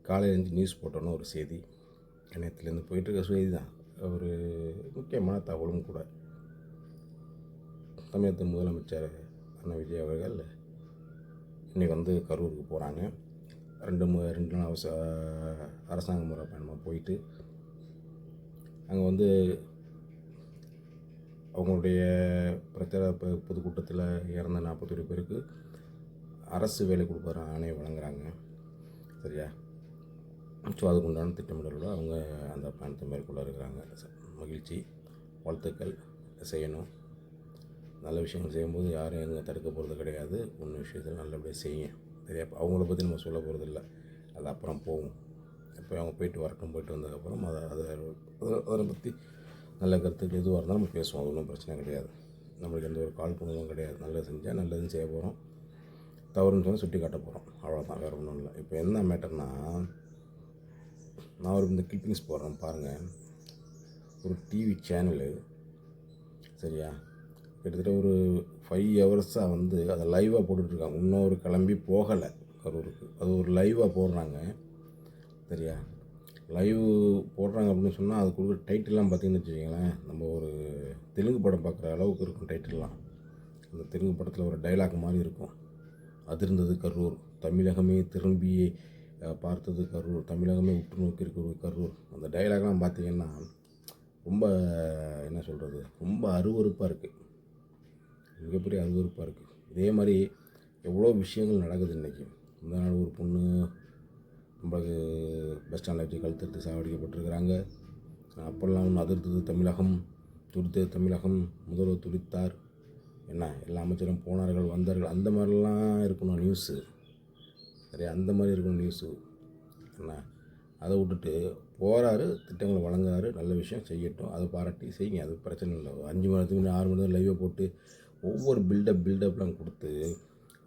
காலையில் எழுந்து நியூஸ் போட்டோன்னு ஒரு செய்தி, நேற்றுலேருந்து போயிட்டுருக்க செய்தி தான். ஒரு முக்கியமான தகவலும் கூட. தமிழகத்தின் முதலமைச்சர் அண்ணா விஜய் அவர்கள் இன்றைக்கி கரூருக்கு போகிறாங்க. 2 நாள் அரசாங்க முறை பயணமாக போயிட்டு அங்கே அவங்களுடைய பிரச்சார பொதுக்கூட்டத்தில் இறந்த 41 பேருக்கு அரசு வேலை கொடுக்குற ஆணையை வழங்குறாங்க. சரியா? ஸோ அதுக்கு உண்டான திட்டமிடலோடு அவங்க அந்த பயணத்தை மேற்கொள்ள இருக்கிறாங்க. மகிழ்ச்சி, வாழ்த்துக்கள். செய்யணும். நல்ல விஷயங்கள் செய்யும்போது யாரும் எங்கே தடுக்க போகிறது கிடையாது. ஒன்று விஷயத்தில் நல்லபடியாக செய்யுங்க. சரியா? அவங்கள பற்றி நம்ம சொல்ல போகிறது இல்லை, அது அப்புறம் போகும். இப்போ அவங்க போயிட்டு வரட்டும். போயிட்டு வந்ததுக்கப்புறம் அதை பற்றி நல்ல கருத்துக்கள் எதுவாக இருந்தாலும் நம்ம பேசுவோம். அது ஒன்றும் பிரச்சனை கிடையாது. நம்மளுக்கு எந்த ஒரு காழ்ப்புணர்வும் கிடையாது. நல்லது செஞ்சால் நல்லதுன்னு செய்ய போகிறோம், தவறுன்னு சொன்னால் சுட்டி காட்ட போகிறோம். அவ்வளோதான், வேறு ஒன்றும் இல்லை. இப்போ என்ன மேட்டர்னா, நான் இந்த கிளிப்பிங்ஸ் போடுறேன் பாருங்கள். ஒரு டிவி சேனலு, சரியா, கிட்டத்தட்ட ஒரு 5 ஹவர்ஸாக அதை லைவாக போட்டுட்ருக்காங்க. இன்னொரு கிளம்பி போகலை கரூருக்கு. அது ஒரு லைவாக போடுறாங்க. சரியா? லைவ் போடுறாங்க அப்படின்னு சொன்னால் அது கொடுக்குற டைட்டில்லாம் பார்த்திங்கன்னு வச்சுக்கோங்களேன், நம்ம ஒரு தெலுங்கு படம் பார்க்குற அளவுக்கு இருக்கும் டைட்டில்லாம். அந்த தெலுங்கு படத்தில் ஒரு டைலாக் மாதிரி இருக்கும். அதிர்ந்தது கரூர், தமிழகமே திரும்பி பார்த்தது கரூர், தமிழகமே உற்று நோக்கி இருக்கிறது கரூர். அந்த டைலாக்லாம் பார்த்திங்கன்னா ரொம்ப என்ன சொல்கிறது, ரொம்ப அருவருப்பாக இருக்குது. மிகப்பெரிய அருவருப்பாக இருக்குது. இதே மாதிரி எவ்வளோ விஷயங்கள் நடக்குது இன்றைக்கி. இந்த நாள் ஒரு பொண்ணு நம்மளுக்கு பஸ் ஸ்டாண்டில் வச்சு கழுத்தெடுத்து சாவடிக்கப்பட்டிருக்கிறாங்க. அப்போல்லாம் ஒன்று அதிர்ந்தது தமிழகம், துடித்தது தமிழகம், முதல்வர் துடித்தார், என்ன எல்லா அமைச்சரும் போனார்கள் வந்தார்கள், அந்த மாதிரிலாம் இருக்கணும் நியூஸு. சரி, அந்த மாதிரி இருக்கணும் நியூஸு. என்ன, அதை விட்டுட்டு போகிறாரு, திட்டங்களை வழங்குறாரு, நல்ல விஷயம் செய்யட்டும், அதை பாராட்டி செய்யுங்க, அது பிரச்சனை இல்லை. 5 மணி நேரத்துக்கு 6 மணி நேரம் லைவை போட்டு ஒவ்வொரு பில்டப்லாம் கொடுத்து,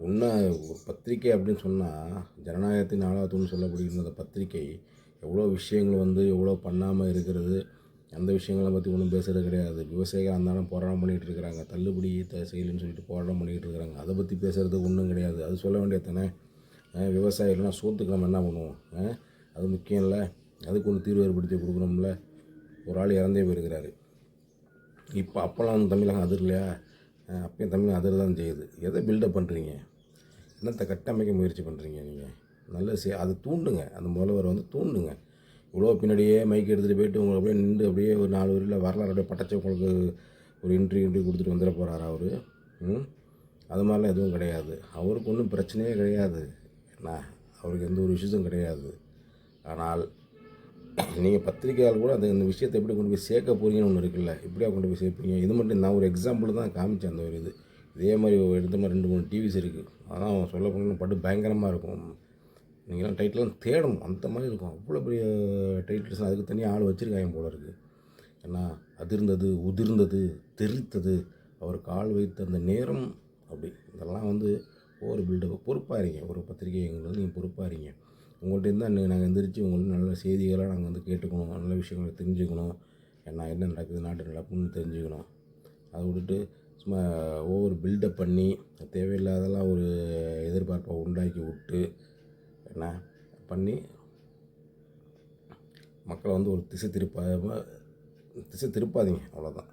இன்னும் ஒரு பத்திரிக்கை அப்படின்னு சொன்னால் ஜனநாயகத்தின் ஆளாத்துன்னு சொல்லப்படுகிற அந்த பத்திரிக்கை எவ்வளோ விஷயங்கள் எவ்வளோ பண்ணாமல் இருக்கிறது. அந்த விஷயங்களை பற்றி ஒன்றும் பேசுகிறது கிடையாது. விவசாயிகள் அந்தாலும் போராட்டம் பண்ணிகிட்டு இருக்கிறாங்க, தள்ளுபடி செய்யலைன்னு சொல்லிட்டு போராட்டம் பண்ணிகிட்டு இருக்கிறாங்க. அதை பற்றி பேசுகிறது ஒன்றும் கிடையாது. அது சொல்ல வேண்டியது தானே. விவசாயிகள்லாம் சோத்துக்கு நம்ம என்ன பண்ணுவோம், அது முக்கியம் இல்லை, அதுக்கு ஒன்று தீர்வு ஏற்படுத்தி கொடுக்கணும்ல. ஒரு ஆள் இறந்தே போயிருக்கிறாரு. இப்போ அப்போல்லாம் தமிழகம் அதிரலையா? அப்பயும் தமிழகம் அதிர தான் செய்யுது. எதை பில்டப் பண்ணுறீங்க, என்னத்தை கட்டமைக்க முயற்சி பண்ணுறீங்க நீங்கள்? நல்ல அதை தூண்டுங்க. அந்த முதல்வர் தூண்டுங்க. இவ்வளோ பின்னாடியே மைக் எடுத்துகிட்டு போயிட்டு உங்களுக்கு அப்படியே நின்று அப்படியே ஒரு 4 வரியில் வரலாறு அப்படியே பட்டச்சு உங்களுக்கு ஒரு இன்ட்ரிவியூ கொடுத்துட்டு வந்துட போகிறாரா அவர்? அது மாதிரிலாம் எதுவும் கிடையாது. அவருக்கு ஒன்றும் பிரச்சனையே கிடையாது. என்ன, அவருக்கு எந்த ஒரு விஷயத்தும் கிடையாது. ஆனால் நீங்கள் பத்திரிக்கையால் கூட இந்த விஷயத்தை எப்படி கொண்டு போய் சேர்க்க போகிறீங்கன்னு ஒன்று இருக்குல்ல, இப்படியா கொண்டு போய் சேர்ப்பீங்க? இது மட்டும் நான் ஒரு எக்ஸாம்பிள் தான் காமிச்சேன். அந்த ஒரு இதே மாதிரி எடுத்த மாதிரி 2-3 டிவிஸ் இருக்குது. அதெல்லாம் சொல்ல போனீங்கன்னா பட்டு பயங்கரமாக இருக்கும். நீங்களாம் டைட்டிலாம் தேடணும், அந்த மாதிரி இருக்கும். அவ்வளோ பெரிய டைட்டில்ஸ். அதுக்கு தனியாக ஆள் வச்சுருக்காங்க போல இருக்குது. ஏன்னா அதிர்ந்தது, உதிர்ந்தது, தெரித்தது, அவர் கால் வைத்த அந்த நேரம், அப்படி இதெல்லாம் ஒவ்வொரு பில்டப். பொறுப்பாகிறீங்க, ஒரு பத்திரிகைங்களுக்கு நீங்கள் பொறுப்பாகிறீங்க. உங்கள்கிட்ட இருந்தால் நாங்கள் எந்திரிச்சு உங்கள்கிட்ட நல்ல செய்திகளாக நாங்கள் கேட்டுக்கணும், நல்ல விஷயங்களை தெரிஞ்சுக்கணும், என்ன என்ன நடக்குது, நாட்டு நடப்புன்னு தெரிஞ்சுக்கணும். அதை விட்டுட்டு சும்மா ஒவ்வொரு பில்டப் பண்ணி தேவையில்லாதெல்லாம் ஒரு எதிர்பார்ப்பை உண்டாக்கி விட்டு என்ன பண்ணி மக்களை ஒரு திசை திருப்பாதீங்க. அவ்வளோதான்.